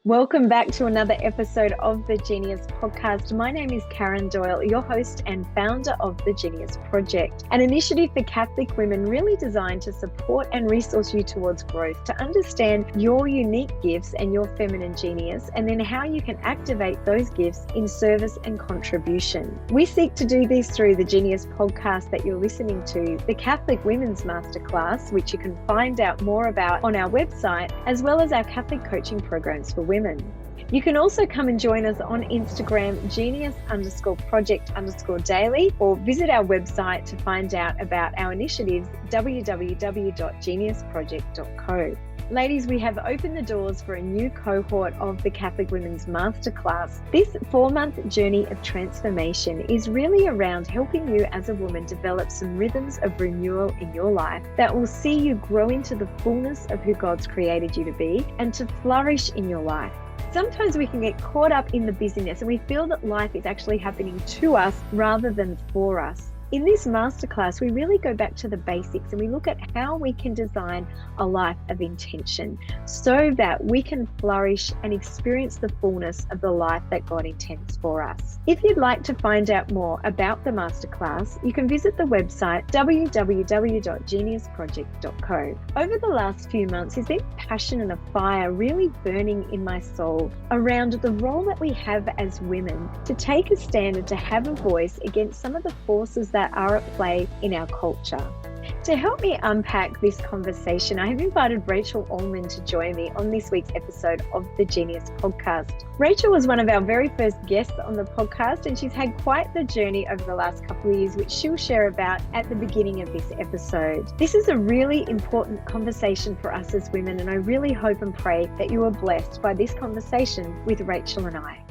Welcome back to another episode of the Genius Podcast. My name is Karen Doyle, your host and founder of the Genius Project, an initiative for Catholic women really designed to support and resource you towards growth, to understand your unique gifts and your feminine genius, and then how you can activate those gifts in service and contribution. We seek to do this through the Genius Podcast that you're listening to, the Catholic Women's Masterclass, which you can find out more about on our website, as well as our Catholic coaching programs for women. You can also come and join us on Instagram, genius_project_daily, or visit our website to find out about our initiatives, www.geniusproject.co. Ladies, we have opened the doors for a new cohort of the Catholic Women's Masterclass. This 4-month journey of transformation is really around helping you as a woman develop some rhythms of renewal in your life that will see you grow into the fullness of who God's created you to be and to flourish in your life. Sometimes we can get caught up in the busyness and we feel that life is actually happening to us rather than for us. In this masterclass, we really go back to the basics and we look at how we can design a life of intention so that we can flourish and experience the fullness of the life that God intends for us. If you'd like to find out more about the masterclass, you can visit the website www.geniusproject.co. Over the last few months, there's been passion and a fire really burning in my soul around the role that we have as women to take a stand and to have a voice against some of the forces that are at play in our culture. To help me unpack this conversation, I have invited Rachel Ullman to join me on this week's episode of the Genius Podcast. Rachel was one of our very first guests on the podcast, and she's had quite the journey over the last couple of years, which she'll share about at the beginning of this episode. This is a really important conversation for us as women, and I really hope and pray that you are blessed by this conversation with Rachel and I.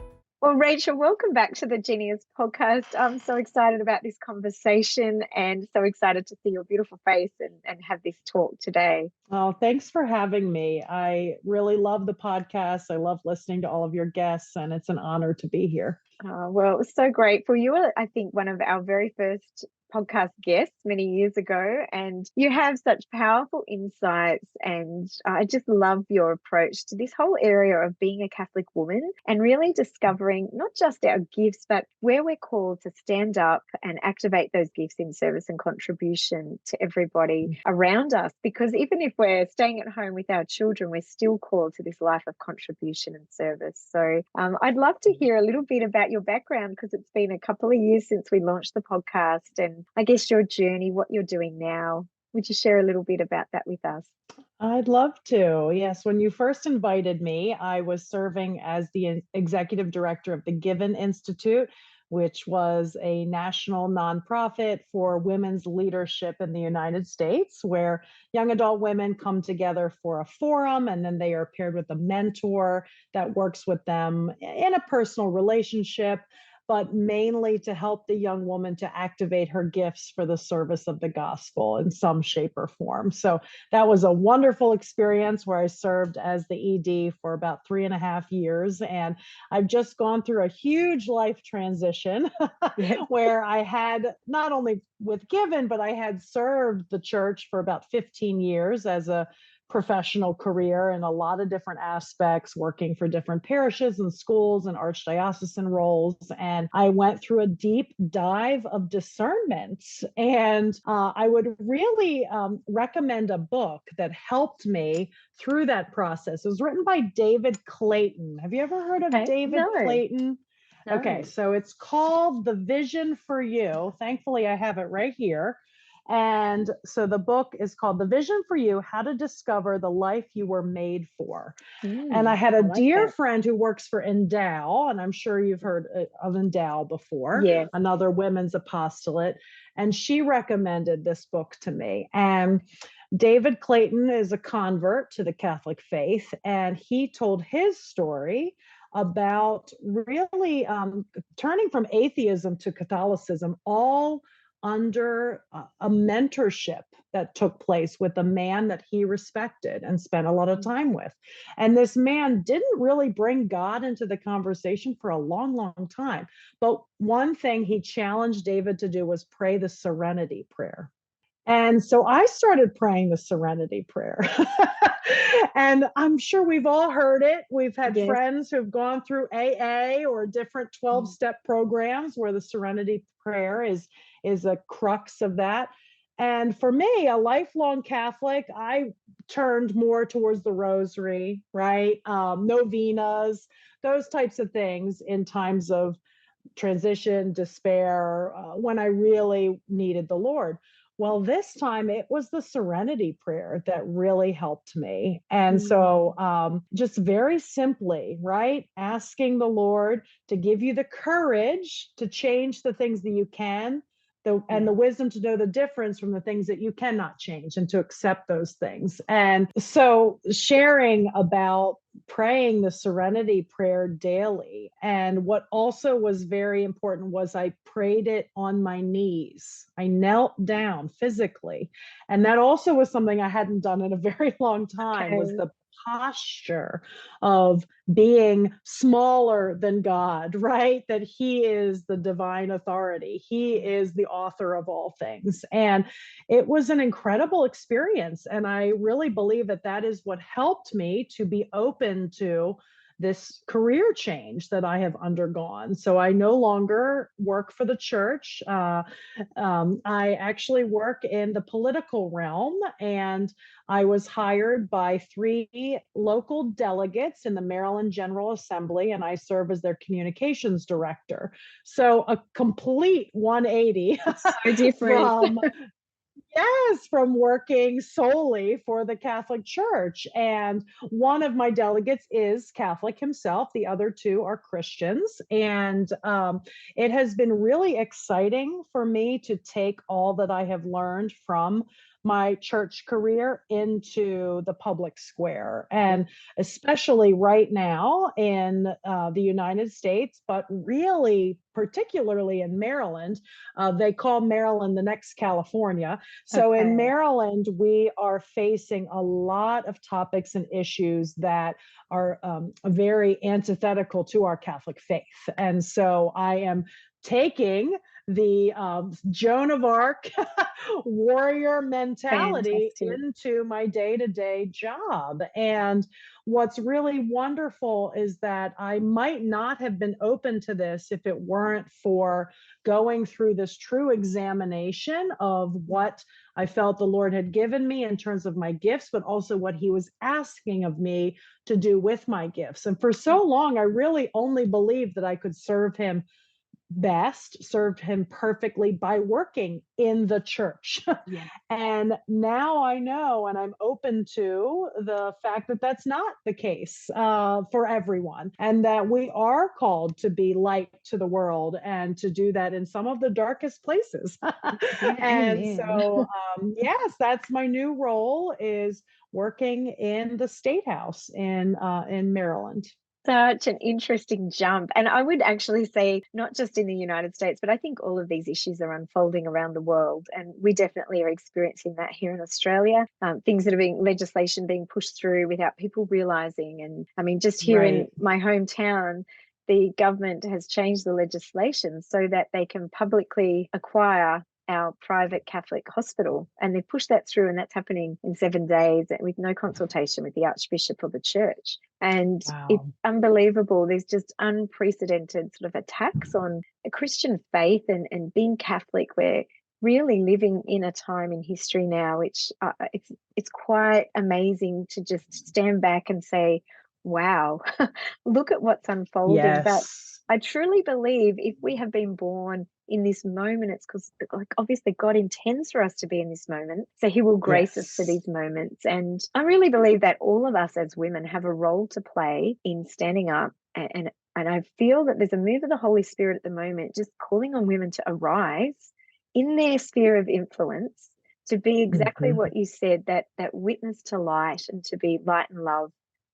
Well, Rachel, welcome back to the Genius Podcast. I'm so excited about this conversation and so excited to see your beautiful face and have this talk today. Oh, thanks for having me. I really love the podcast. I love listening to all of your guests, and it's an honor to be here. Well, so grateful. You were, I think, one of our very first podcast guests many years ago, and you have such powerful insights, and I just love your approach to this whole area of being a Catholic woman and really discovering not just our gifts, but where we're called to stand up and activate those gifts in service and contribution to everybody around us. Because even if we're staying at home with our children, we're still called to this life of contribution and service. So I'd love to hear a little bit about your background, because it's been a couple of years since we launched the podcast, and I guess your journey, what you're doing now. Would you share a little bit about that with us? I'd love to. Yes, when you first invited me, I was serving as the executive director of the Given Institute, which was a national nonprofit for women's leadership in the United States, where young adult women come together for a forum, and then they are paired with a mentor that works with them in a personal relationship, but mainly to help the young woman to activate her gifts for the service of the gospel in some shape or form. So that was a wonderful experience where I served as the ED for about 3.5 years. And I've just gone through a huge life transition where I had not only with Given, but I had served the church for about 15 years as a professional career in a lot of different aspects, working for different parishes and schools and archdiocesan roles. And I went through a deep dive of discernment. And I would really recommend a book that helped me through that process. It was written by David Clayton. Have you ever heard of David Clayton? No. Okay, so it's called The Vision for You. Thankfully, I have it right here. And so the book is called The Vision for You, How to Discover the Life You Were Made For. And I had a dear friend who works for Endow, and I'm sure you've heard of Endow before, another women's apostolate. And she recommended this book to me. And David Clayton is a convert to the Catholic faith, and he told his story about really turning from atheism to Catholicism, all under a mentorship that took place with a man that he respected and spent a lot of time with. And this man didn't really bring God into the conversation for a long, long time. But one thing he challenged David to do was pray the Serenity Prayer. And so I started praying the Serenity Prayer. And I'm sure we've all heard it. We've had Yes. friends who've gone through AA or different 12-step programs where the Serenity Prayer is a crux of that. And for me, a lifelong Catholic, I turned more towards the rosary, right? Novenas, those types of things in times of transition, despair, when I really needed the Lord. Well, this time it was the Serenity Prayer that really helped me. And so, Mm. just very simply, right? Asking the Lord to give you the courage to change the things that you can. And Yeah. the wisdom to know the difference from the things that you cannot change and to accept those things. And so, sharing about praying the Serenity Prayer daily. And what also was very important was I prayed it on my knees. I knelt down physically. And that also was something I hadn't done in a very long time, was Okay. the posture of being smaller than God, right? That he is the divine authority. He is the author of all things. And it was an incredible experience. And I really believe that that is what helped me to be open to this career change that I have undergone. So I no longer work for the church. I actually work in the political realm, and I was hired by 3 local delegates in the Maryland General Assembly, and I serve as their communications director. So a complete 180 So different. from Yes, from working solely for the Catholic Church. And one of my delegates is Catholic himself, the other 2 are Christians. And it has been really exciting for me to take all that I have learned from my church career into the public square. And especially right now in the United States, but really particularly in Maryland, they call Maryland the next California. So in Okay. Maryland, we are facing a lot of topics and issues that are very antithetical to our Catholic faith. And so I am taking the Joan of Arc warrior mentality Fantastic. into my day-to-day job. And what's really wonderful is that I might not have been open to this if it weren't for going through this true examination of what I felt the Lord had given me in terms of my gifts, but also what he was asking of me to do with my gifts. And for so long, I really only believed that I could serve him best, served him perfectly by working in the church. Yeah. And now I know, and I'm open to the fact that that's not the case for everyone, and that we are called to be light to the world and to do that in some of the darkest places. Yeah. And Amen. so, yes, that's my new role, is working in the State House in Maryland. Such an interesting jump. And I would actually say, not just in the United States, but I think all of these issues are unfolding around the world. And we definitely are experiencing that here in Australia. Things that are being, legislation being pushed through without people realizing. And I mean, just here in Right. my hometown, the government has changed the legislation so that they can publicly acquire our private Catholic hospital. And they've pushed that through, and that's happening in 7 days with no consultation with the Archbishop or the church. And it's Wow. unbelievable. There's just unprecedented sort of attacks on a Christian faith and being Catholic. We're really living in a time in history now, which it's quite amazing to just stand back and say, wow, look at what's unfolding. But Yes. I truly believe if we have been born in this moment, it's because, like, obviously God intends for us to be in this moment, so he will grace us for Yes. these moments. And I really believe that all of us as women have a role to play in standing up, and I feel that there's a move of the Holy Spirit at the moment just calling on women to arise in their sphere of influence, to be exactly Mhm. what you said, that witness to light, and to be light and love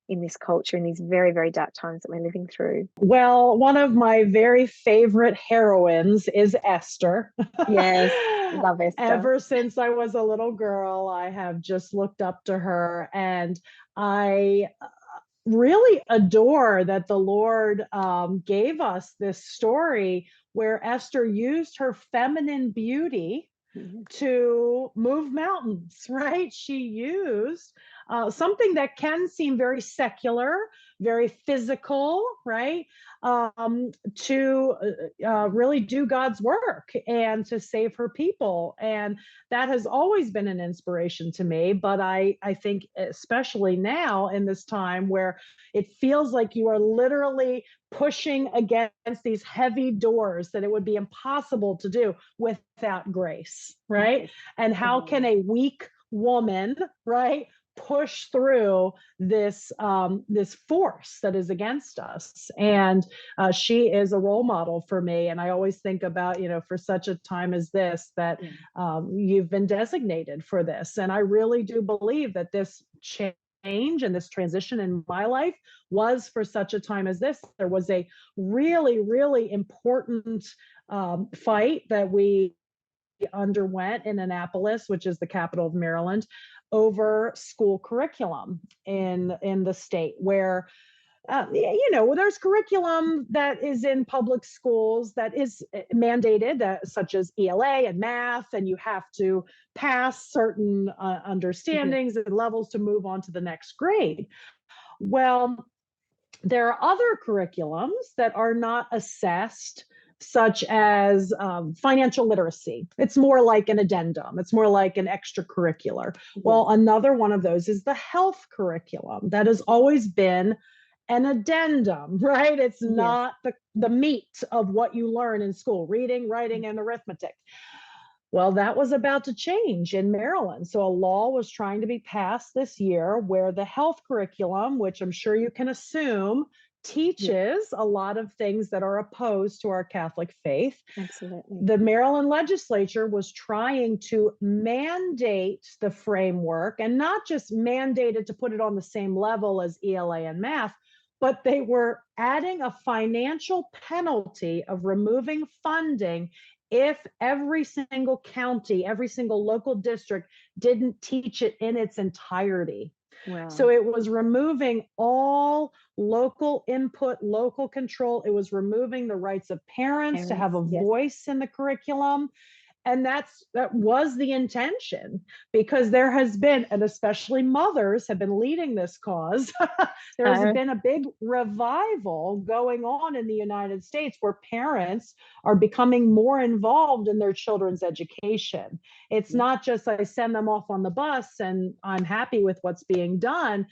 in this culture, in these very, very dark times that we're living through. Well, one of my very favorite heroines is Esther. Yes, love Esther. Ever since I was a little girl, I have just looked up to her, and I really adore that the Lord gave us this story where Esther used her feminine beauty Mhm. to move mountains, right? She used something that can seem very secular, very physical, right? To really do God's work and to save her people. And that has always been an inspiration to me. But I think, especially now in this time where it feels like you are literally pushing against these heavy doors that it would be impossible to do without grace, right? Yes. And how can Amen. a weak woman, right, push through this force that is against us? And she is a role model for me. And I always think about, for such a time as this, that Yeah. you've been designated for this. And I really do believe that this change and this transition in my life was for such a time as this. There was a really, really important fight that we underwent in Annapolis, which is the capital of Maryland, over school curriculum in the state, where there's curriculum that is in public schools that is mandated, such as ELA and math, and you have to pass certain Yeah. understandings and levels to move on to the next grade. Well, there are other curriculums that are not assessed, such as financial literacy. It's more like an addendum, it's more like an extracurricular. Yeah. Well, another one of those is the health curriculum that has always been an addendum, right? It's Yes. not the meat of what you learn in school: reading, writing, and arithmetic. Well, that was about to change in Maryland. So a law was trying to be passed this year where the health curriculum, which I'm sure you can assume Yeah. teaches a lot of things that are opposed to our Catholic faith, Absolutely. the Maryland legislature was trying to mandate the framework, and not just mandate it to put it on the same level as ELA and math, but they were adding a financial penalty of removing funding if every single county, every single local district didn't teach it in its entirety. So Wow. it was removing all local input, local control. It was removing the rights of parents to have Parents. a Yes. voice in the curriculum. And that was the intention, because there has been, and especially mothers have been leading this cause. There's Uh, been a big revival going on in the United States where parents are becoming more involved in their children's education. It's yeah. not just I send them off on the bus and I'm happy with what's being done.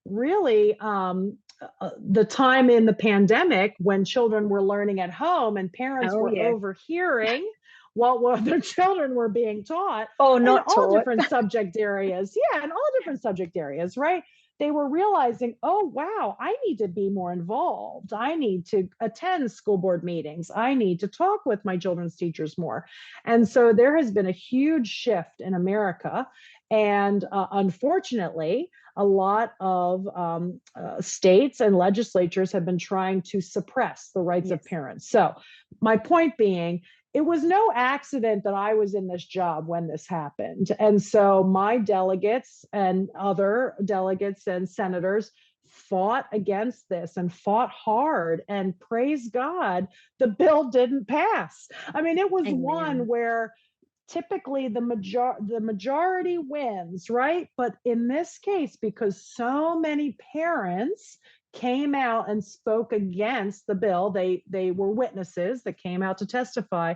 Really, the time in the pandemic when children were learning at home and parents Oh, were yeah. overhearing what their children were being taught Oh, in not all taught. different subject areas. Yeah, in all different subject areas, right? They were realizing, oh, wow, I need to be more involved. I need to attend school board meetings. I need to talk with my children's teachers more. And so there has been a huge shift in America. And unfortunately, a lot of states and legislatures have been trying to suppress the rights of Yes. parents. So, my point being, it was no accident that I was in this job when this happened. And so my delegates and other delegates and senators fought against this and fought hard, and praise God, the bill didn't pass. I mean, it was one Amen. where typically the majority wins, right? But in this case, because so many parents came out and spoke against the bill, they were witnesses that came out to testify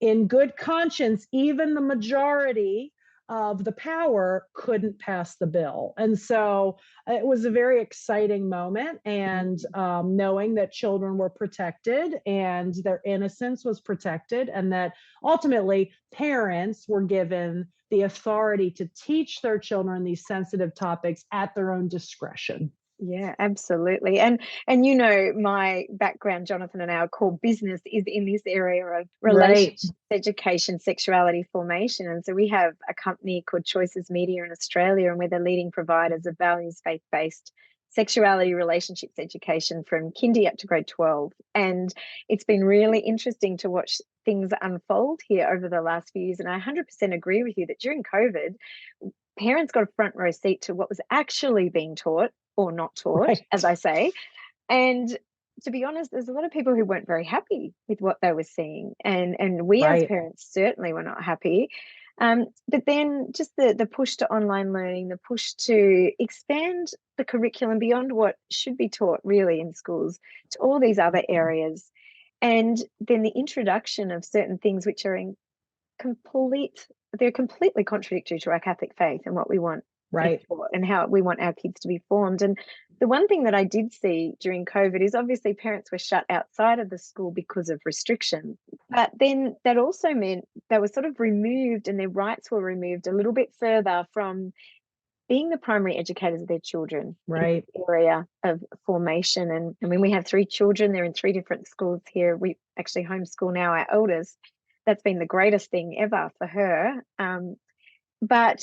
in good conscience. Even the majority of the power couldn't pass the bill. And so it was a very exciting moment. And knowing that children were protected and their innocence was protected, and that ultimately parents were given the authority to teach their children these sensitive topics at their own discretion. Yeah, absolutely. And my background, Jonathan, and our core business is in this area of Right. relationship education, sexuality formation. And so we have a company called Choices Media in Australia, and we're the leading providers of values faith-based sexuality relationships education from kindy up to grade 12. And it's been really interesting to watch things unfold here over the last few years. And I 100% agree with you that during COVID, parents got a front row seat to what was actually being taught or not taught, Right. as I say. And to be honest, there's a lot of people who weren't very happy with what they were seeing, and we as Right. parents certainly were not happy. But then just the push to online learning, the push to expand the curriculum beyond what should be taught really in schools to all these other areas, and then the introduction of certain things which are in complete they're completely contradictory to our Catholic faith and what we want it Right. for and how we want our kids to be formed. And the one thing that I did see during COVID is obviously parents were shut outside of the school because of restrictions. But then that also meant they were sort of removed and their rights were removed a little bit further from being the primary educators of their children in Right. the area of formation. And I mean, we have three children, they're in three different schools here. We actually homeschool now our eldest. That's been the greatest thing ever for her. But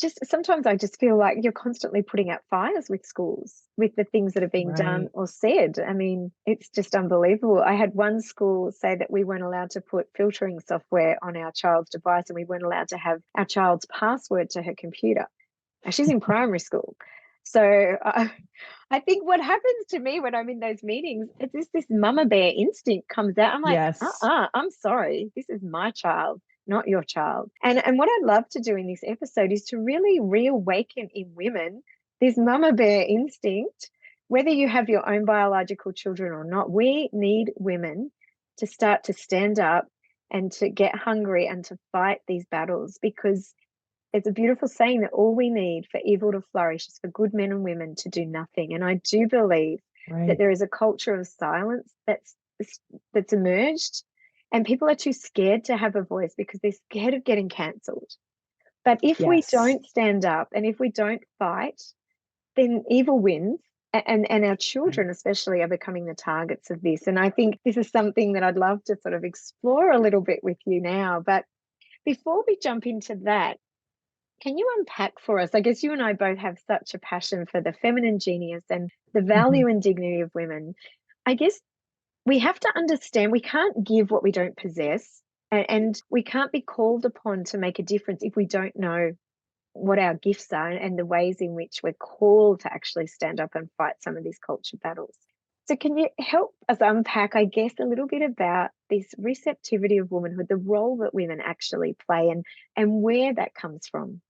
just sometimes I just feel like you're constantly putting out fires with schools, with the things that are being done Right. or said. I mean, it's just unbelievable. I had one school say that we weren't allowed to put filtering software on our child's device and we weren't allowed to have our child's password to her computer. She's in primary school. So I think what happens to me when I'm in those meetings is this mama bear instinct comes out. I'm like, Yes. I'm sorry. This is my child, not your child. And what I'd love to do in this episode is to really reawaken in women this mama bear instinct, whether you have your own biological children or not. We need women to start to stand up and to get hungry and to fight these battles, because it's a beautiful saying that all we need for evil to flourish is for good men and women to do nothing. And I do believe that Right. there is a culture of silence that's emerged, and people are too scared to have a voice because they're scared of getting cancelled. But if we Yes. don't stand up and if we don't fight, then evil wins. And our Right. children especially are becoming the targets of this. And I think this is something that I'd love to sort of explore a little bit with you now. But before we jump into that, can you unpack for us? I guess you and I both have such a passion for the feminine genius and the Mhm. value and dignity of women. I guess we have to understand we can't give what we don't possess, and we can't be called upon to make a difference if we don't know what our gifts are and the ways in which we're called to actually stand up and fight some of these culture battles. So, can you help us unpack, I guess, a little bit about this receptivity of womanhood, the role that women actually play, and where that comes from?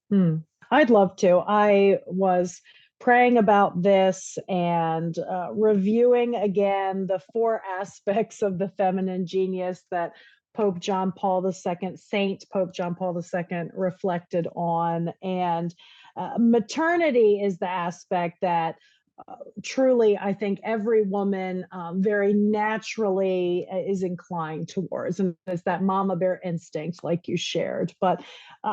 Hmm. I'd love to. I was praying about this and reviewing again the four aspects of the feminine genius that Pope John Paul II, Saint Pope John Paul II, reflected on. And maternity is the aspect that truly, I think every woman very naturally is inclined towards, and it's that mama bear instinct, like you shared. But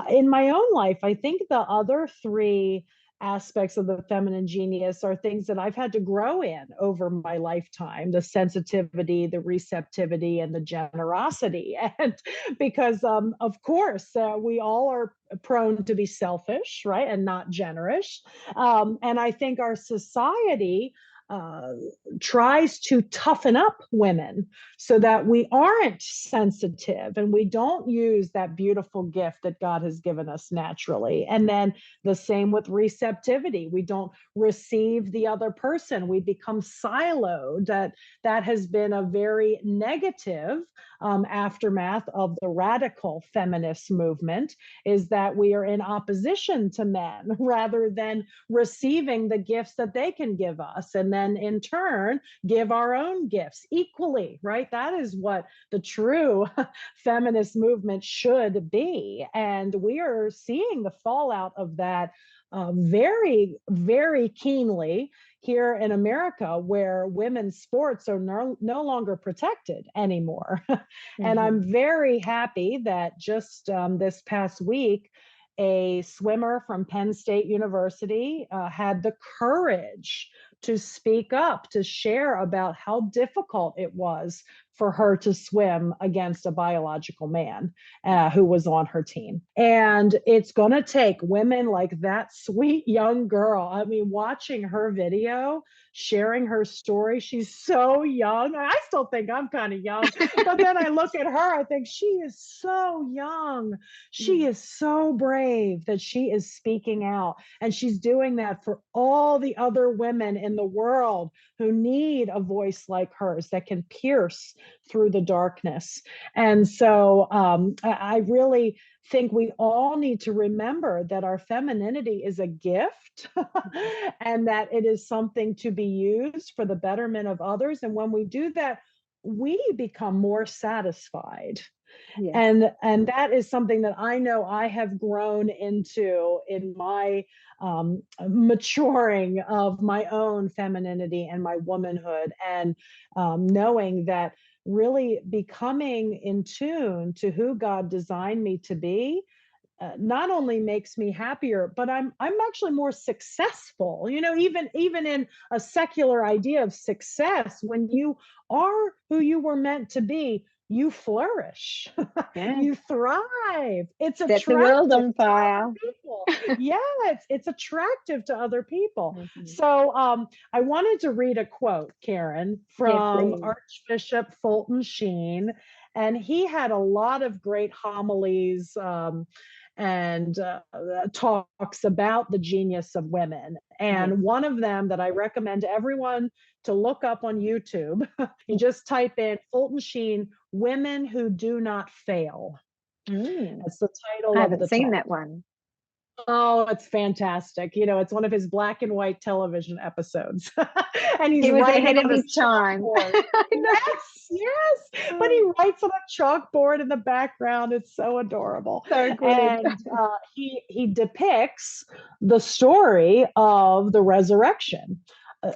in my own life, I think the other three aspects of the feminine genius are things that I've had to grow in over my lifetime: the sensitivity, the receptivity, and the generosity. And because, of course, we all are prone to be selfish, right, and not generous. And I think our society uh, tries to toughen up women so that we aren't sensitive and we don't use that beautiful gift that God has given us naturally. And then the same with receptivity. We don't receive the other person. We become siloed. That has been a very negative aftermath of the radical feminist movement, is that we are in opposition to men rather than receiving the gifts that they can give us, and then in turn give our own gifts equally, right? That is what the true feminist movement should be. And we are seeing the fallout of that very, very keenly here in America, where women's sports are no longer protected anymore. And Mm-hmm. I'm very happy that just this past week, a swimmer from Penn State University had the courage to speak up, to share about how difficult it was for her to swim against a biological man who was on her team. And it's going to take women like that sweet young girl. I mean, watching her video, sharing her story. She's so young. I still think I'm kind of young, but then I look at her, I think she is so young. She Yeah. is so brave that she is speaking out. And she's doing that for all the other women in the world who need a voice like hers that can pierce through the darkness. And so I really think we all need to remember that our femininity is a gift and that it is something to be used for the betterment of others. And when we do that, we become more satisfied. Yes. And that is something that I know I have grown into in my maturing of my own femininity and my womanhood, and knowing that really becoming in tune to who God designed me to be not only makes me happier, but I'm actually more successful. You know, even in a secular idea of success, when you are who you were meant to be, you flourish, Yeah. you thrive. It's Set the world attractive on to other fire. people. Yeah, it's attractive to other people. Mhm. So I wanted to read a quote, Karen, Yeah, from please. Archbishop Fulton Sheen, and he had a lot of great homilies. And talks about the genius of women. Yes. And one of them that I recommend to everyone to look up on YouTube, you just type in Fulton Sheen, Women Who Do Not Fail. Mm. That's the title I of haven't the seen talk. that one. Oh, it's fantastic. You know, it's one of his black and white television episodes. And he's He was writing ahead of on a his time. chalkboard. I Yes, yes. But know. he writes on a chalkboard in the background. It's so adorable. So good. And he depicts the story of the resurrection.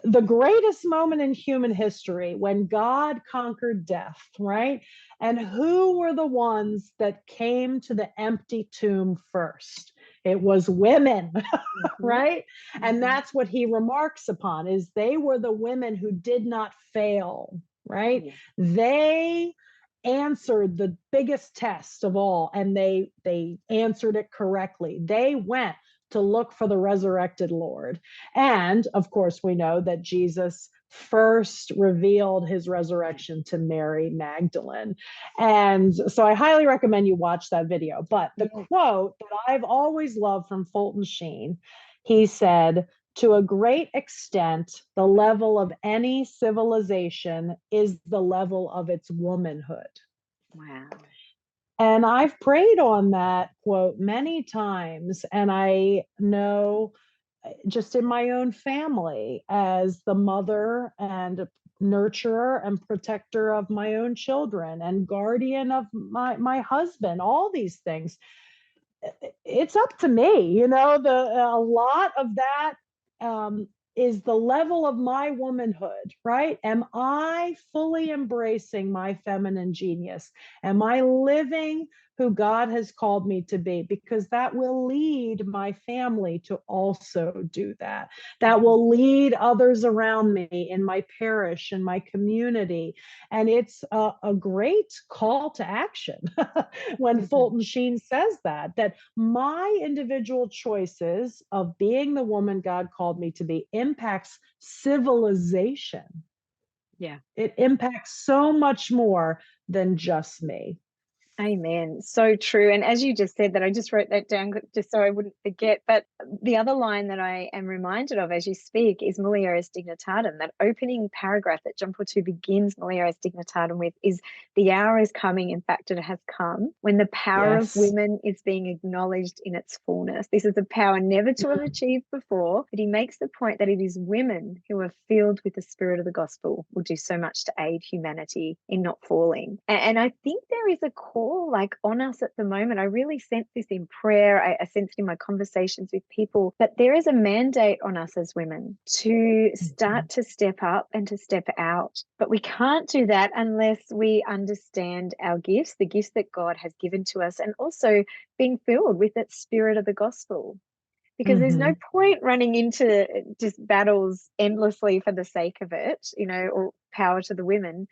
The greatest moment in human history when God conquered death, right? And who were the ones that came to the empty tomb first? It was women, Mhm. right? And Mhm. that's what he remarks upon, is they were the women who did not fail, right? Yeah. They answered the biggest test of all, and they answered it correctly. They went to look for the resurrected Lord. And of course, we know that Jesus first revealed his resurrection to Mary Magdalene. And so I highly recommend you watch that video. But the Yes. quote that I've always loved from Fulton Sheen, he said, to a great extent, the level of any civilization is the level of its womanhood. Wow. And I've prayed on that quote many times. And I know just in my own family, as the mother and nurturer and protector of my own children and guardian of my husband, all these things, it's up to me. You know, a lot of that is the level of my womanhood, right? Am I fully embracing my feminine genius? Am I living who God has called me to be? Because that will lead my family to also do that. That Mhm. will lead others around me in my parish and my community. And it's a great call to action when Mhm. Fulton Sheen says that my individual choices of being the woman God called me to be impacts civilization. Yeah. It impacts so much more than just me. Amen. So true. And as you just said that, I just wrote that down just so I wouldn't forget. But the other line that I am reminded of as you speak is Mulieris Dignitatem. That opening paragraph that John Paul II begins Mulieris Dignitatem with is, the hour is coming, in fact, it has come, when the power of Yes. women is being acknowledged in its fullness. This is a power never to have achieved before. But he makes the point that it is women who are filled with the spirit of the gospel will do so much to aid humanity in not falling. And I think there is a call like on us at the moment. I really sense this in prayer. I sense it in my conversations with people, that there is a mandate on us as women to start to step up and to step out. But we can't do that unless we understand our gifts, the gifts that God has given to us, and also being filled with that spirit of the gospel. Because there's no Mm-hmm. point running into just battles endlessly for the sake of it, or power to the women,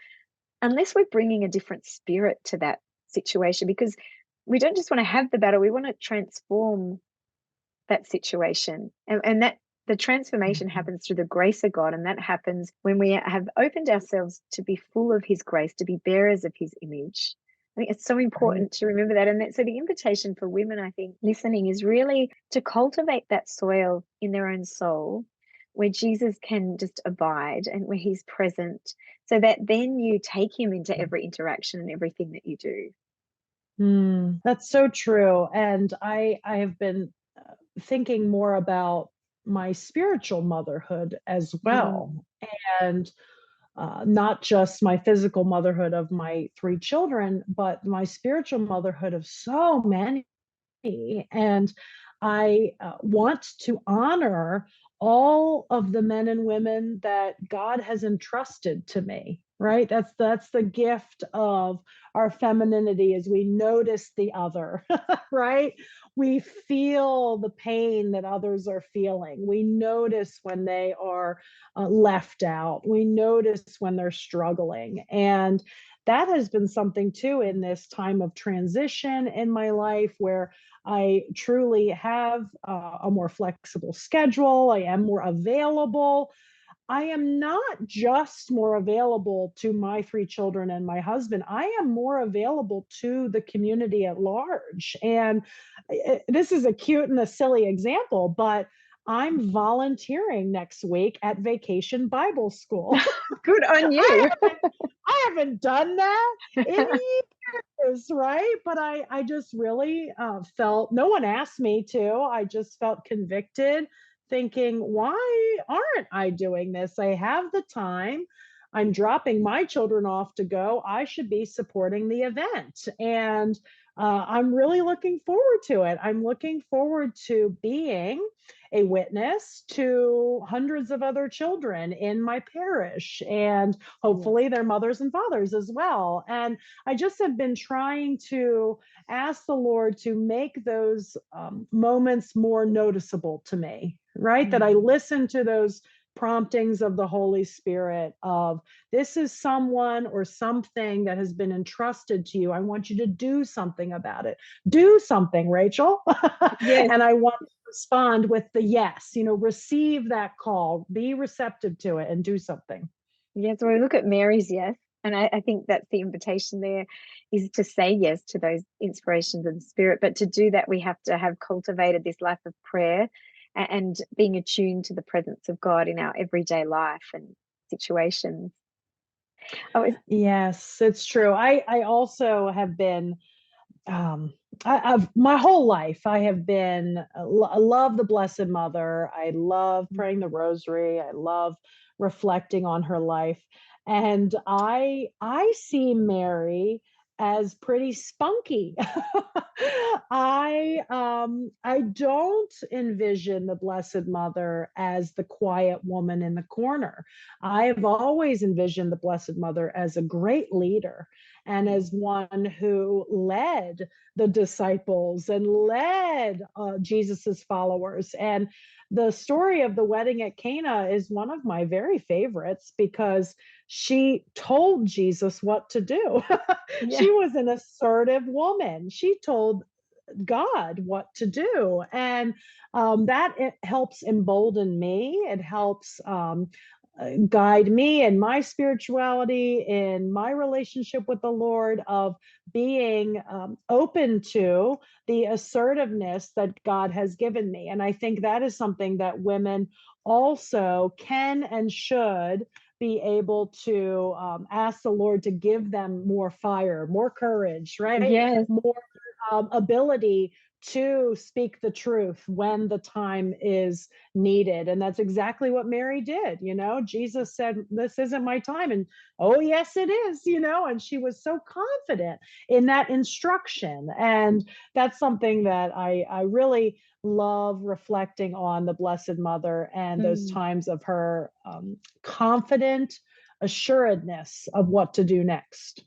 unless we're bringing a different spirit to that situation. Because we don't just want to have the battle, we want to transform that situation. And that The transformation Mhm. happens through the grace of God, and that happens when we have opened ourselves to be full of His grace, to be bearers of His image. I think it's so Right. important to remember that. And that, so the invitation for women, I think, listening is really to cultivate that soil in their own soul where Jesus can just abide and where He's present, so that then you take Him into every interaction and everything that you do. That's so true. And I have been thinking more about my spiritual motherhood as well. Mm, And not just my physical motherhood of my three children, but my spiritual motherhood of so many. And I want to honor all of the men and women that God has entrusted to me. Right. That's the gift of our femininity, is we notice the other, right? We feel the pain that others are feeling. We notice when they are left out. We notice when they're struggling. And that has been something too in this time of transition in my life, where I truly have a more flexible schedule. I am more available. I am not just more available to my three children and my husband. I am more available to the community at large. And this is a cute and a silly example, but I'm volunteering next week at Vacation Bible School. good on I you. haven't done that in years, right? But I just really felt, no one asked me to. I just felt convicted, thinking, why aren't I doing this? I have the time. I'm dropping my children off to go. I should be supporting the event. And I'm really looking forward to it. I'm looking forward to being a witness to hundreds of other children in my parish, and Yeah. hopefully their mothers and fathers as well. And I just have been trying to ask the Lord to make those moments more noticeable to me, right? That I Mm. listen to those promptings of the Holy Spirit of, this is someone or something that has been entrusted to you. I want you to do something about it. Do something, Rachel. Yes. And I want to respond with the yes, receive that call, be receptive to it, and do something. Yeah, so we look at Mary's yes, and I think that's the invitation there, is to say yes to those inspirations of the Spirit. But to do that, we have to have cultivated this life of prayer and being attuned to the presence of God in our everyday life and situations. Oh, Yes, it's true. I also have been um I've my whole life I have been I love the Blessed Mother. I love praying the rosary. I love reflecting on her life. And I see Mary as pretty spunky. I don't envision the Blessed Mother as the quiet woman in the corner. I have always envisioned the Blessed Mother as a great leader, and as one who led the disciples and led Jesus's followers. And the story of the wedding at Cana is one of my very favorites, because she told Jesus what to do. yeah. She was an assertive woman. She told God what to do. And that it helps embolden me. It helps guide me in my spirituality, in my relationship with the Lord, of being open to the assertiveness that God has given me. And I think that is something that women also can and should be able to ask the Lord to give them more fire, more courage, right? Yes. More ability to speak the truth when the time is needed. And that's exactly what Mary did. Jesus said, this isn't my time. And oh, yes, it is, and she was so confident in that instruction. And that's something that I really love reflecting on the Blessed Mother and those Mm. times of her confident assuredness of what to do next.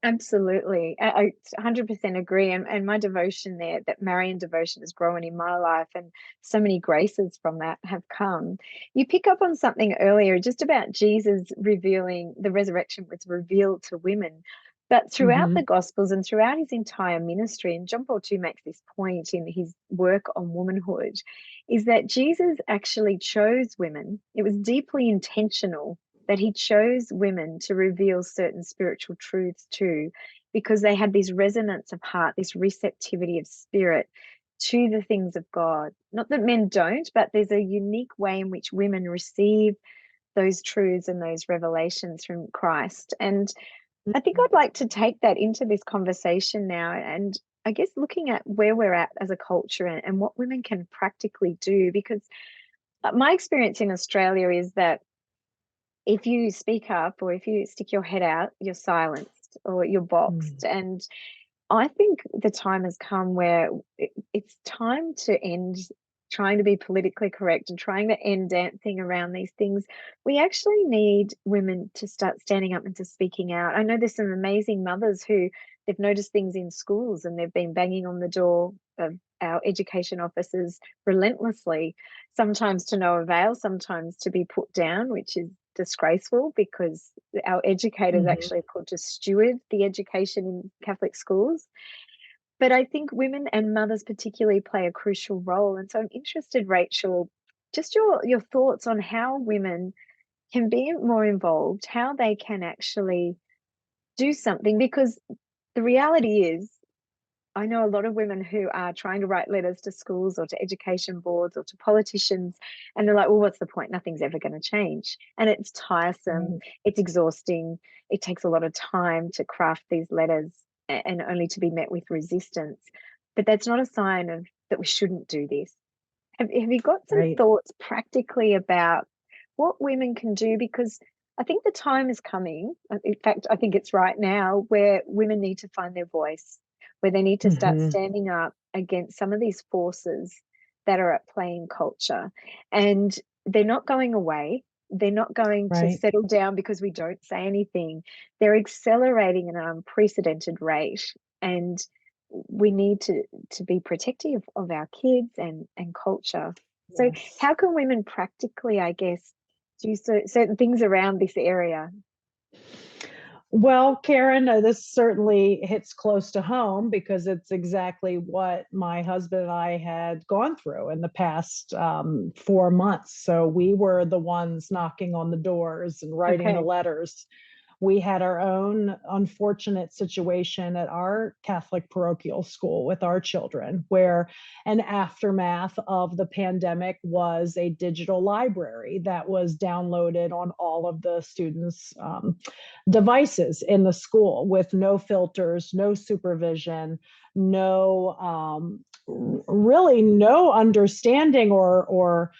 Absolutely. I 100% agree. And my devotion there, that Marian devotion, has grown in my life, and so many graces from that have come. You pick up on something earlier just about Jesus revealing, the resurrection was revealed to women. But throughout the Mhm. Gospels and throughout his entire ministry, and John Paul II makes this point in his work on womanhood, is that Jesus actually chose women. It was deeply intentional that he chose women to reveal certain spiritual truths to, because they had this resonance of heart, this receptivity of spirit to the things of God. Not that men don't, but there's a unique way in which women receive those truths and those revelations from Christ. And I think I'd like to take that into this conversation now, and I guess looking at where we're at as a culture and what women can practically do. Because my experience in Australia is that if you speak up or if you stick your head out, you're silenced or you're Mm. boxed. And I think the time has come where it's time to end trying to be politically correct and trying to end dancing around these things. We actually need women to start standing up and to speaking out. I know there's some amazing mothers who they've noticed things in schools and they've been banging on the door of our education officers relentlessly, sometimes to no avail, sometimes to be put down, which is disgraceful because our educators Mhm. actually are called to steward the education in Catholic schools. But I think women and mothers particularly play a crucial role. And so I'm interested, Rachel, just your thoughts on how women can be more involved, how they can actually do something. Because the reality is, I know a lot of women who are trying to write letters to schools or to education boards or to politicians, and they're like, well, what's the point? Nothing's ever going to change. And it's tiresome, Right. it's exhausting, it takes a lot of time to craft these letters and only to be met with resistance. But that's not a sign of that we shouldn't do this. Have you got some Right. thoughts practically about what women can do? Because I think the time is coming. In fact, I think it's right now where women need to find their voice, where they need to start Mhm. standing up against some of these forces that are at play in culture. And they're not going away. They're not going to Right. settle down because we don't say anything. They're accelerating at an unprecedented rate. And we need to be protective of our kids and culture. So Yes. how can women practically, I guess, do certain things around this area? Well, Karen, this certainly hits close to home because it's exactly what my husband and I had gone through in the past 4 months. So we were the ones knocking on the doors and writing the Okay. letters. We had our own unfortunate situation at our Catholic parochial school with our children, where an aftermath of the pandemic was a digital library that was downloaded on all of the students' devices in the school with no filters, no supervision, no really no understanding or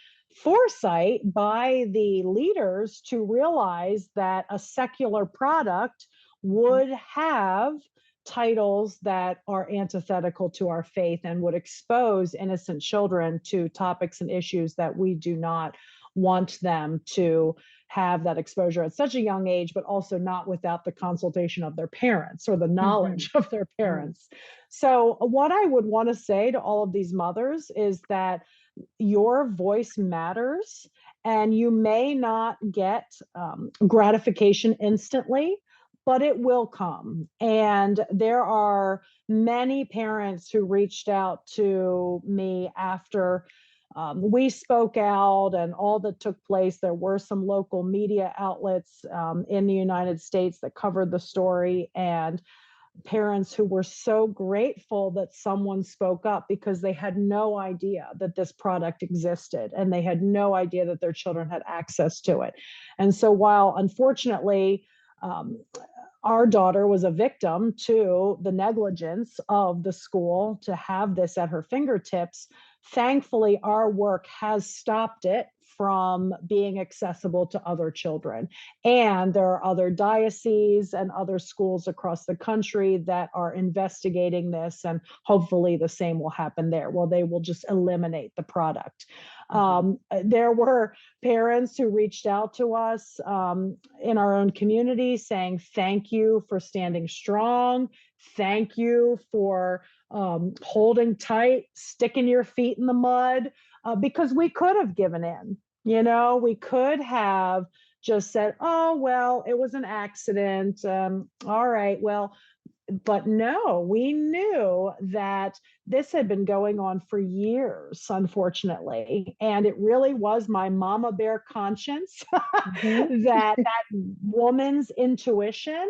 foresight by the leaders to realize that a secular product Mhm. would have titles that are antithetical to our faith and would expose innocent children to topics and issues that we do not want them to have that exposure at such a young age, but also not without the consultation of their parents or the Mhm. knowledge of their Mm. parents. So, what I would want to say to all of these mothers is that your voice matters, and you may not get gratification instantly, but it will come. And there are many parents who reached out to me after we spoke out and all that took place. There were some local media outlets in the United States that covered the story, and parents who were so grateful that someone spoke up because they had no idea that this product existed and they had no idea that their children had access to it. And so, while unfortunately, um, our daughter was a victim to the negligence of the school to have this at her fingertips. Thankfully, our work has stopped it from being accessible to other children. And there are other dioceses and other schools across the country that are investigating this, and hopefully the same will happen there. Well, they will just eliminate the product. Mhm. There were parents who reached out to us in our own community saying, thank you for standing strong. Thank you for holding tight, sticking your feet in the mud, because we could have given in. You know, we could have just said, oh, well, it was an accident. All right, well, but no, we knew that this had been going on for years, unfortunately. And it really was my mama bear conscience, Mhm. that woman's intuition,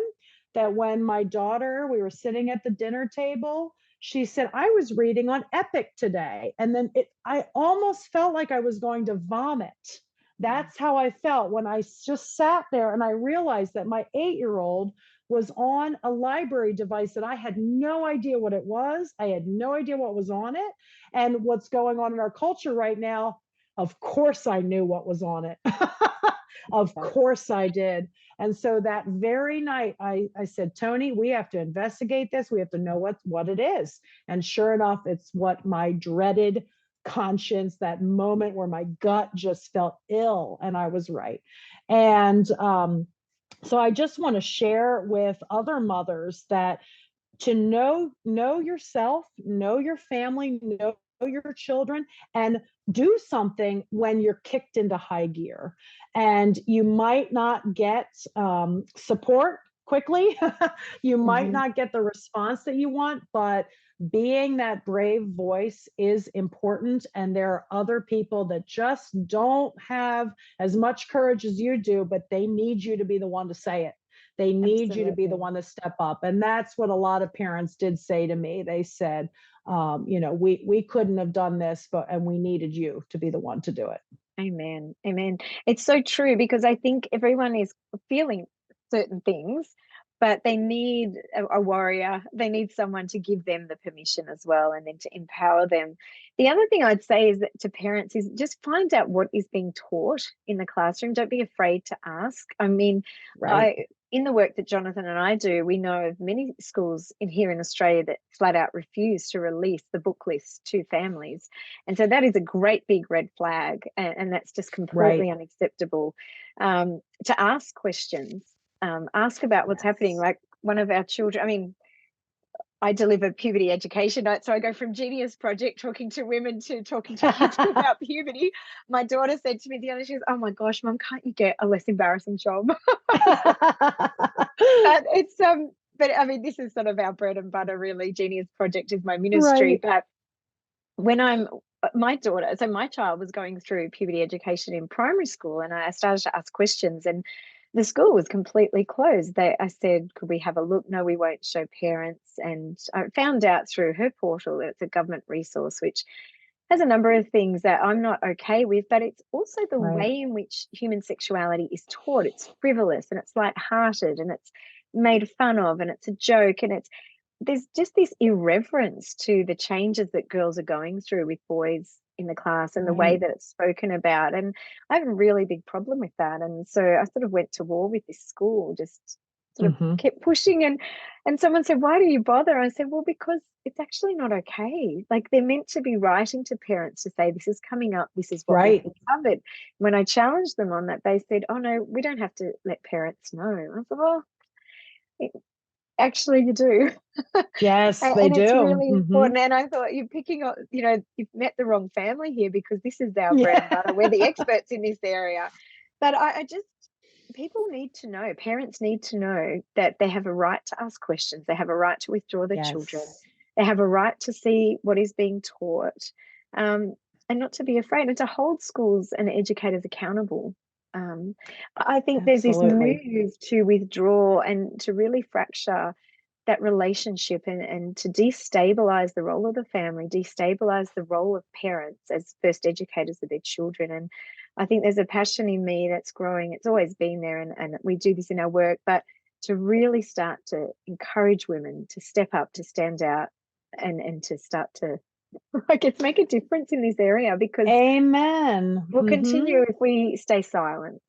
that when my daughter, we were sitting at the dinner table, she said, I was reading on Epic today. And then I almost felt like I was going to vomit. That's how I felt when I just sat there and I realized that my 8-year-old was on a library device that I had no idea what it was. I had no idea what was on it. And what's going on in our culture right now, of course I knew what was on it. Of course I did. And so that very night, I said, Tony, we have to investigate this. We have to know what it is. And sure enough, it's what my dreaded conscience, that moment where my gut just felt ill, and I was right. And so I just want to share with other mothers that to know yourself, know your family, know your children, and do something when you're kicked into high gear. And you might not get support quickly. You might Mhm. not get the response that you want, but being that brave voice is important. And there are other people that just don't have as much courage as you do, but they need you to be the one to say it. They need you to be the Absolutely. one to step up. And that's what a lot of parents did say to me. They said, we couldn't have done this, and we needed you to be the one to do it. Amen. Amen. It's so true because I think everyone is feeling certain things, but they need a warrior. They need someone to give them the permission as well and then to empower them. The other thing I'd say is that to parents is just find out what is being taught in the classroom. Don't be afraid to ask. I mean, Right. I in the work that Jonathan and I do, we know of many schools in here in Australia that flat out refuse to release the book list to families. And so that is a great big red flag, and that's just Right. completely unacceptable. To ask questions, ask about what's happening. Yes. Like one of our children, I mean, I deliver puberty education nights, so I go from Genius Project talking to women to talking to kids about puberty. My daughter said to me the other, she goes, "Oh my gosh, Mum, can't you get a less embarrassing job?" But but I mean, this is sort of our bread and butter, really. Genius Project is my ministry, Right. but when I'm my daughter, so my child was going through puberty education in primary school, and I started to ask questions, and the school was completely closed. I said, could we have a look? No, we won't show parents. And I found out through her portal that it's a government resource, which has a number of things that I'm not okay with, but it's also the Right. way in which human sexuality is taught. It's frivolous and it's lighthearted and it's made fun of and it's a joke and there's just this irreverence to the changes that girls are going through with boys in the class and the way Right. that it's spoken about. And I have a really big problem with that. And so I sort of went to war with this school, just sort of Hmm. kept pushing and someone said, why do you bother? I said, well, because it's actually not okay. Like they're meant to be writing to parents to say, this is coming up, this is what will Right. be covered. When I challenged them on that, they said, oh no, we don't have to let parents know. I said, well, actually you do. Yes, they And it's do. really Hmm. important. And I thought you're picking up, you've met the wrong family here because this is our bread and butter. We're the Yeah. experts in this area. But I just, people need to know, parents need to know that they have a right to ask questions. They have a right to withdraw their children. Yes. They have a right to see what is being taught, um, and not to be afraid and to hold schools and educators accountable. Um, I think there's this Absolutely. move to withdraw and to really fracture that relationship and to destabilize the role of the family, destabilize the role of parents as first educators of their children. And I think there's a passion in me that's growing. It's always been there, and we do this in our work, but to really start to encourage women to step up, to stand out, and to start to, I guess, make a difference in this area because Amen. we'll Hmm. continue if we stay silent.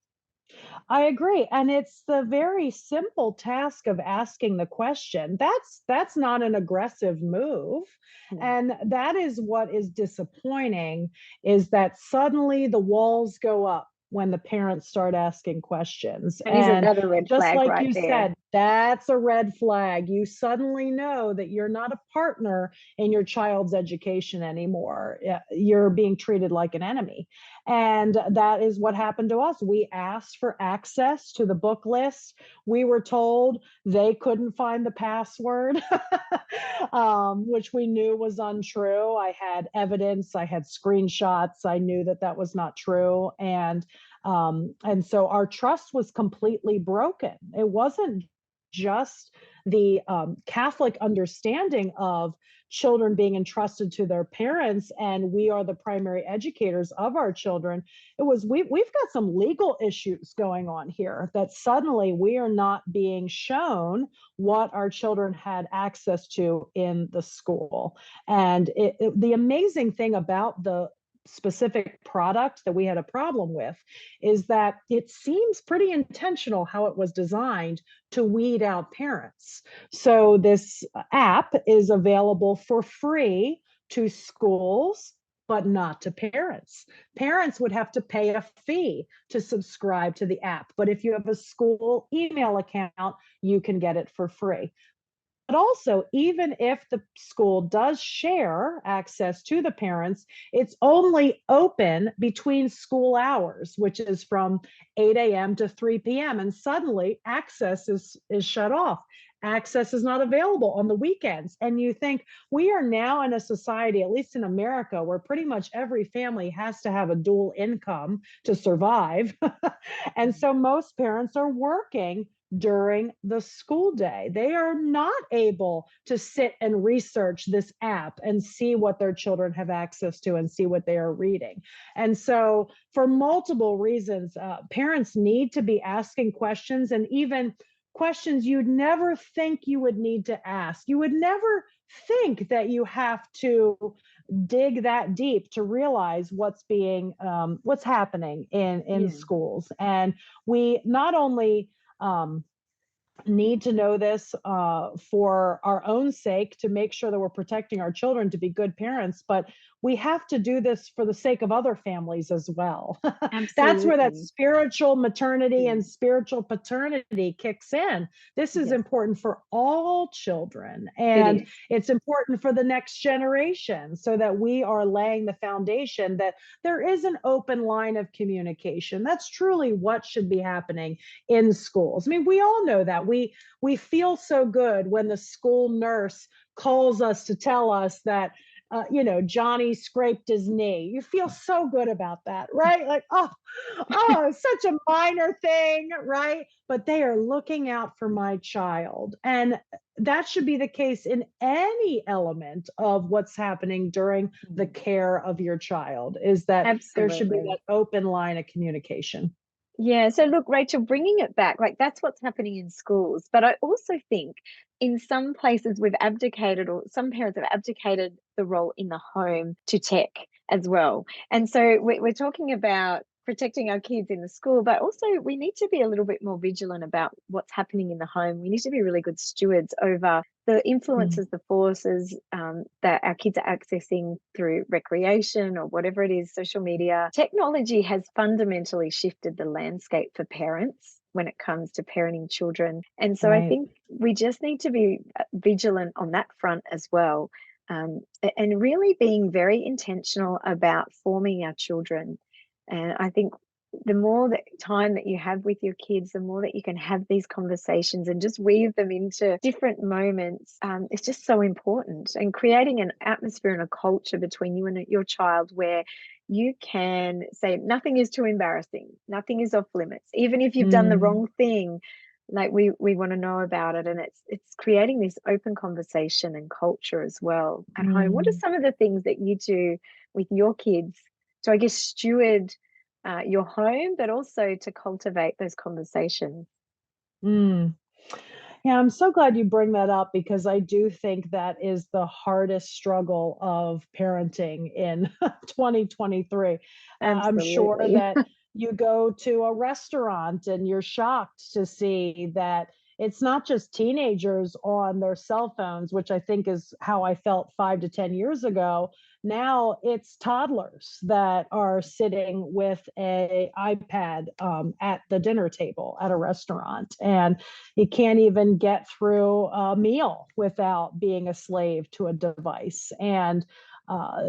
I agree. And it's the very simple task of asking the question. That's not an aggressive move. No. And that is what is disappointing, is that suddenly the walls go up when the parents start asking questions. That is And another red just flag like right you there. said, That's a red flag. You suddenly know that you're not a partner in your child's education anymore. You're being treated like an enemy. And that is what happened to us. We asked for access to the book list. We were told they couldn't find the password, which we knew was untrue. I had evidence, I had screenshots. I knew that that was not true. And so our trust was completely broken. It wasn't just the Catholic understanding of children being entrusted to their parents and we are the primary educators of our children. It was we've got some legal issues going on here that suddenly we are not being shown what our children had access to in the school. And the amazing thing about the specific product that we had a problem with is that it seems pretty intentional how it was designed to weed out parents. So this app is available for free to schools, but not to parents. Parents would have to pay a fee to subscribe to the app. But if you have a school email account, you can get it for free. But also, even if the school does share access to the parents, it's only open between school hours, which is from 8 a.m. to 3 p.m. And suddenly access is shut off. Access is not available on the weekends. And you think we are now in a society, at least in America, where pretty much every family has to have a dual income to survive. And so most parents are working during the school day. They are not able to sit and research this app and see what their children have access to and see what they are reading. And so, for multiple reasons, parents need to be asking questions, and even questions you'd never think you would need to ask. You would never think that you have to dig that deep to realize what's happening in Yeah. schools. And we not only need to know this for our own sake to make sure that we're protecting our children to be good parents, but we have to do this for the sake of other families as well. That's where that Absolutely. spiritual maternity Yeah. and spiritual paternity kicks in. This is Yes, important for all children, it and is. it's important for the next generation so that we are laying the foundation that there is an open line of communication. That's truly what should be happening in schools. I mean, we all know that. We feel so good when the school nurse calls us to tell us that Johnny scraped his knee. You feel so good about that, right? Like, oh, such a minor thing, right? But they are looking out for my child. And that should be the case in any element of what's happening during the Mm. care of your child, is that there should be Absolutely. that open line of communication. Yeah. So, look, Rachel, bringing it back, like that's what's happening in schools. But I also think in some places we've abdicated, or some parents have abdicated the role in the home to tech as well. And so we're talking about protecting our kids in the school, but also we need to be a little bit more vigilant about what's happening in the home. We need to be really good stewards over the Mm. influences, the forces that our kids are accessing through recreation or whatever it is, social media. Technology has fundamentally shifted the landscape for parents when it comes to parenting children. And so I Right. think we just need to be vigilant on that front as well. And really being very intentional about forming our children. And I think the more that time that you have with your kids, the more that you can have these conversations and just weave them into different moments, it's just so important. And creating an atmosphere and a culture between you and your child where you can say nothing is too embarrassing, nothing is off limits, even if you've done the Mm. wrong thing. Like we want to know about it, and it's creating this open conversation and culture as well at home. What are Mm. some of the things that you do with your kids to, I guess, steward your home, but also to cultivate those conversations? Mm. Yeah, I'm so glad you bring that up because I do think that is the hardest struggle of parenting in 2023. I'm sure Absolutely. that you go to a restaurant and you're shocked to see that it's not just teenagers on their cell phones, which I think is how I felt 5 to 10 years ago. Now it's toddlers that are sitting with a iPad at the dinner table at a restaurant, and you can't even get through a meal without being a slave to a device. And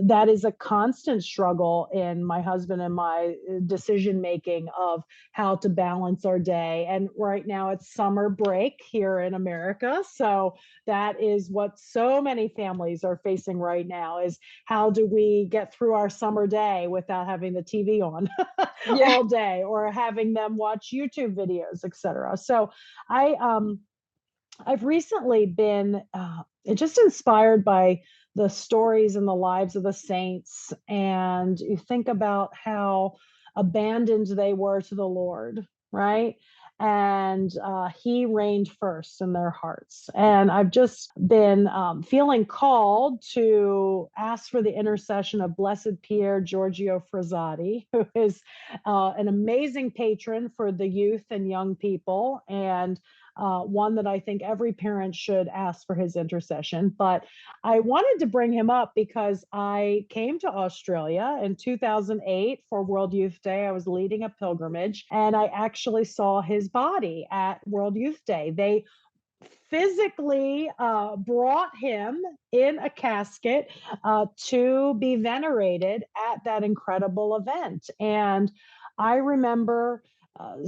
that is a constant struggle in my husband and my decision making of how to balance our day. And right now it's summer break here in America. So that is what so many families are facing right now, is how do we get through our summer day without having the TV on Yeah. all day, or having them watch YouTube videos, etc. So I I've recently been just inspired by the stories and the lives of the saints. And you think about how abandoned they were to the Lord, right? And he reigned first in their hearts. And I've just been feeling called to ask for the intercession of Blessed Pier Giorgio Frassati, who is an amazing patron for the youth and young people, and one that I think every parent should ask for his intercession. But I wanted to bring him up because I came to Australia in 2008 for World Youth Day. I was leading a pilgrimage, and I actually saw his body at World Youth Day. They physically brought him in a casket to be venerated at that incredible event. And I remember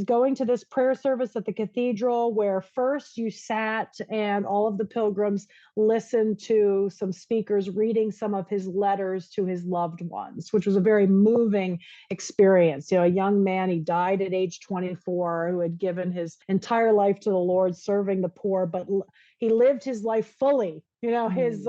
going to this prayer service at the cathedral, where first you sat and all of the pilgrims listened to some speakers reading some of his letters to his loved ones, which was a very moving experience. You know, a young man, he died at age 24, who had given his entire life to the Lord, serving the poor, but he lived his life fully. You know, his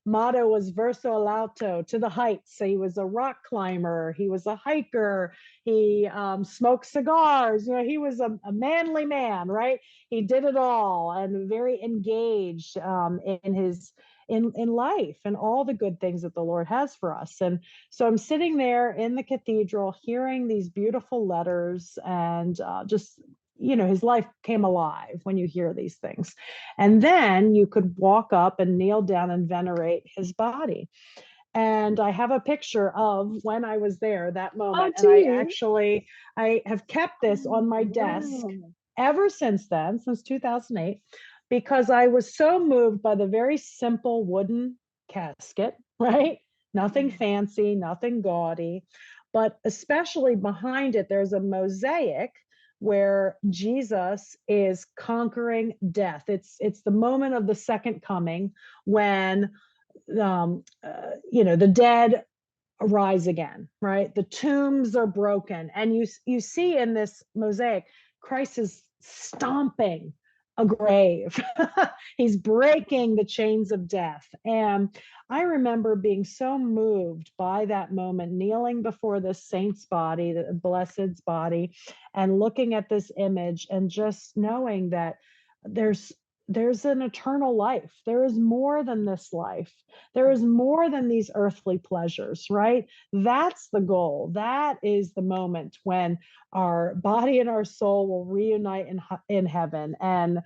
motto was verso all'alto, to the heights. So he was a rock climber, he was a hiker, he smoked cigars. You know, he was a manly man, right? He did it all, and very engaged in his in life and all the good things that the Lord has for us. And so I'm sitting there in the cathedral hearing these beautiful letters, and just, you know, his life came alive when you hear these things. And then you could walk up and kneel down and venerate his body. And I have a picture of when I was there, that Oh, moment. do And you? I have kept this Oh, on my desk wow. ever since then, since 2008, because I was so moved by the very simple wooden casket, right? Nothing Mm. fancy, nothing gaudy, but especially behind it, there's a mosaic where Jesus is conquering death. It's the moment of the second coming, when the dead arise again, right? The tombs are broken, and you see in this mosaic, Christ is stomping a grave. He's breaking the chains of death. And I remember being so moved by that moment, kneeling before the saint's body, the blessed's body, and looking at this image, and just knowing that there's there's an eternal life. There is more than this life. There is more than these earthly pleasures, right? That's the goal. That is the moment when our body and our soul will reunite in heaven. And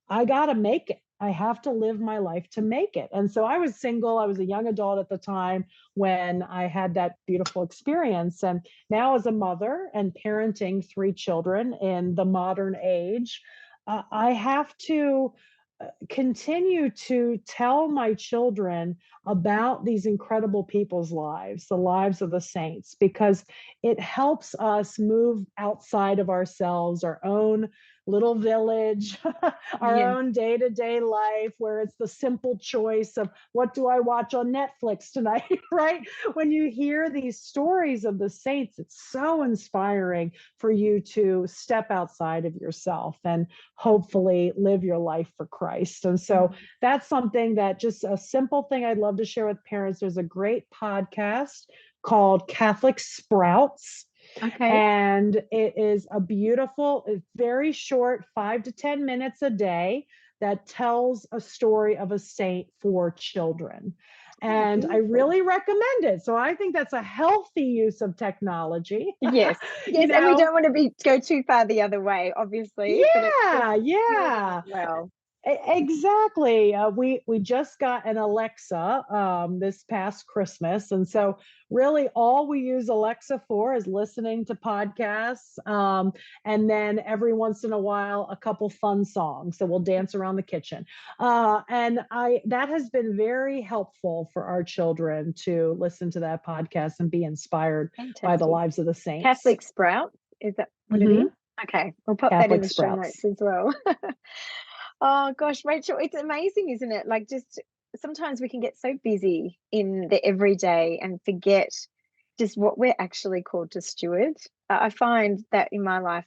I got to make it. I have to live my life to make it. And so I was single. I was a young adult at the time when I had that beautiful experience. And now, as a mother and parenting three children in the modern age, I have to continue to tell my children about these incredible people's lives, the lives of the saints, because it helps us move outside of ourselves, our own little village, our Yeah. own day-to-day life, where it's the simple choice of what do I watch on Netflix tonight, right? When you hear these stories of the saints, it's so inspiring for you to step outside of yourself and hopefully live your life for Christ. And so that's something that, just a simple thing I'd love to share with parents. There's a great podcast called Catholic Sprouts. Okay. And it is a beautiful, very short, 5 to 10 minutes a day, that tells a story of a saint for children. Oh, And I beautiful. really recommend it. So I think that's a healthy use of technology. Yes. you Yes. And we know, don't want to go too far the other way, obviously, but it's yeah, good as yeah. well. Exactly. We just got an Alexa this past Christmas, and so really all we use Alexa for is listening to podcasts, and then every once in a while a couple fun songs. So we'll dance around the kitchen, and I that has been very helpful for our children to listen to that podcast and be inspired by the Fantastic. lives of the saints. Catholic Sprouts, is that what it is? Hmm. Okay, we'll pop that in Catholic the show sprouts. notes as well. Oh gosh, Rachel, it's amazing, isn't it? Like, just sometimes we can get so busy in the everyday and forget just what we're actually called to steward. I find that in my life,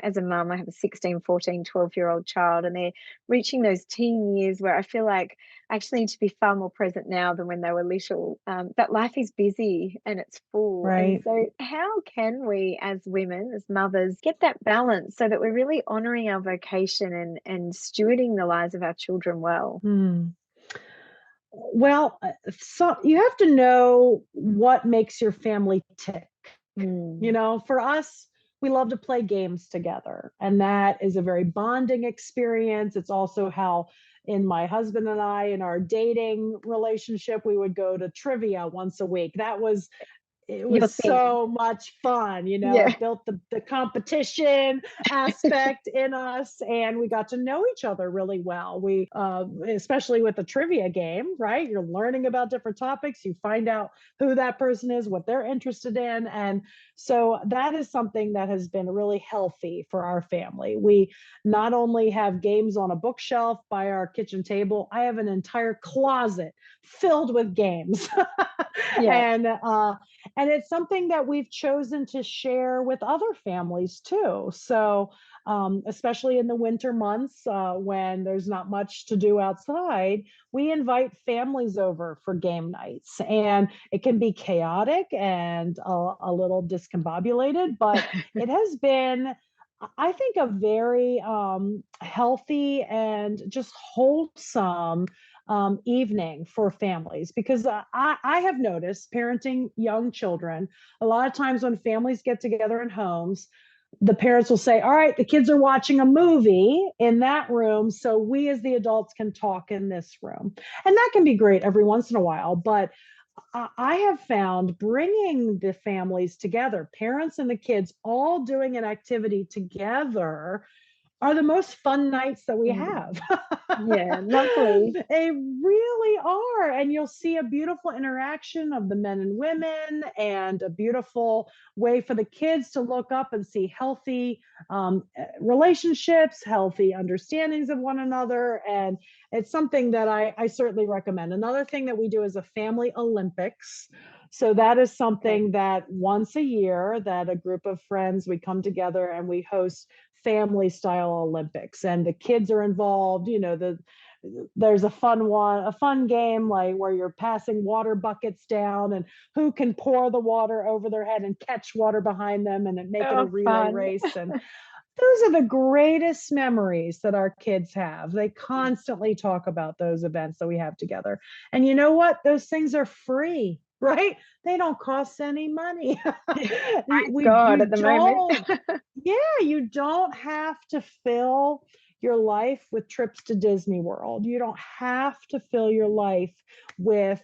as a mum, I have a 16, 14, 12-year-old child, and they're reaching those teen years where I feel like I actually need to be far more present now than when they were little. But life is busy and it's full. And Right. so, how can we, as women, as mothers, get that balance so that we're really honoring our vocation and stewarding the lives of our children well? Hmm. Well, so you have to know what makes your family tick. Mm, For us, we love to play games together, and that is a very bonding experience. It's also how, in my husband and I, in our dating relationship, we would go to trivia once a week. It your was thing. so much fun. Yeah. It built the competition aspect in us, and we got to know each other really well. Especially with the trivia game, right? You're learning about different topics. You find out who that person is, what they're interested in. And so that is something that has been really healthy for our family. We not only have games on a bookshelf by our kitchen table, I have an entire closet filled with games. Yeah. and and it's something that we've chosen to share with other families too. So, especially in the winter months when there's not much to do outside, we invite families over for game nights. And it can be chaotic and a little discombobulated, but it has been, I think, a very healthy and just wholesome evening for families, because I have noticed parenting young children, a lot of times when families get together in homes, the parents will say, all right, the kids are watching a movie in that room, so we as the adults can talk in this room. And that can be great every once in a while, but I have found bringing the families together, parents and the kids all doing an activity together, are the most fun nights that we Mm, have. yeah, lovely. They really are. And you'll see a beautiful interaction of the men and women, and a beautiful way for the kids to look up and see healthy relationships, healthy understandings of one another. And it's something that I certainly recommend. Another thing that we do is a family Olympics. So that is Okay. something that once a year, that a group of friends, we come together and we host family style Olympics, and the kids are involved. There's a fun game like where you're passing water buckets down, and who can pour the water over their head and catch water behind them, and make it a Oh, relay fun. race. And those are the greatest memories that our kids have. They constantly talk about those events that we have together. And you know what? Those things are free, right? They don't cost any money. Praise we God you at the moment. don't Yeah, you don't have to fill your life with trips to Disney World. You don't have to fill your life with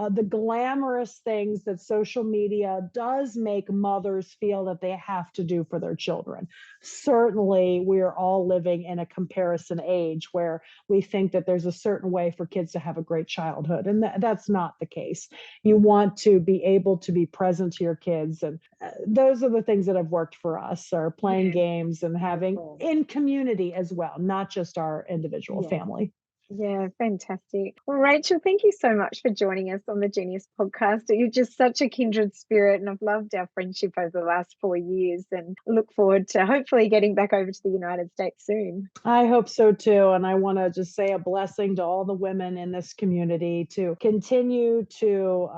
the glamorous things that social media does make mothers feel that they have to do for their children. Certainly, we're all living in a comparison age where we think that there's a certain way for kids to have a great childhood, and that's not the case. You want to be able to be present to your kids, and those are the things that have worked for us, are playing Yeah, games and having beautiful. in community as well, not just our individual Yeah. family. Yeah, fantastic. Well, Rachel, thank you so much for joining us on the Genius podcast. You're just such a kindred spirit, and I've loved our friendship over the last 4 years, and look forward to hopefully getting back over to the United States soon. I hope so too. And I want to just say a blessing to all the women in this community to continue to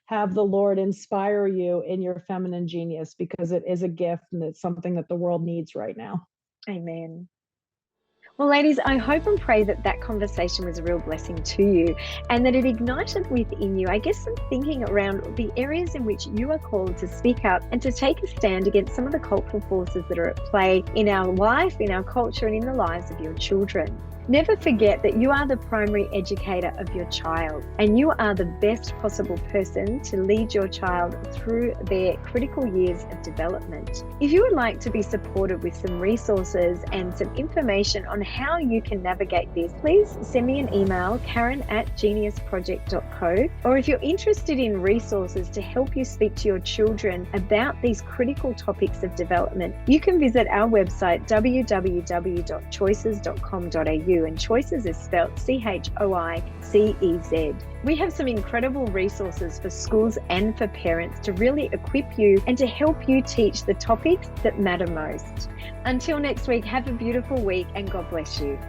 have the Lord inspire you in your feminine genius, because it is a gift and it's something that the world needs right now. Amen. Well, ladies, I hope and pray that that conversation was a real blessing to you and that it ignited within you, I guess, some thinking around the areas in which you are called to speak up and to take a stand against some of the cultural forces that are at play in our life, in our culture, and in the lives of your children. Never forget that you are the primary educator of your child and you are the best possible person to lead your child through their critical years of development. If you would like to be supported with some resources and some information on how you can navigate this, please send me an email, karen@geniusproject.co, or if you're interested in resources to help you speak to your children about these critical topics of development, you can visit our website, www.choices.com.au. And choices is spelled CHOICEZ. We have some incredible resources for schools and for parents to really equip you and to help you teach the topics that matter most. Until next week, have a beautiful week and God bless you.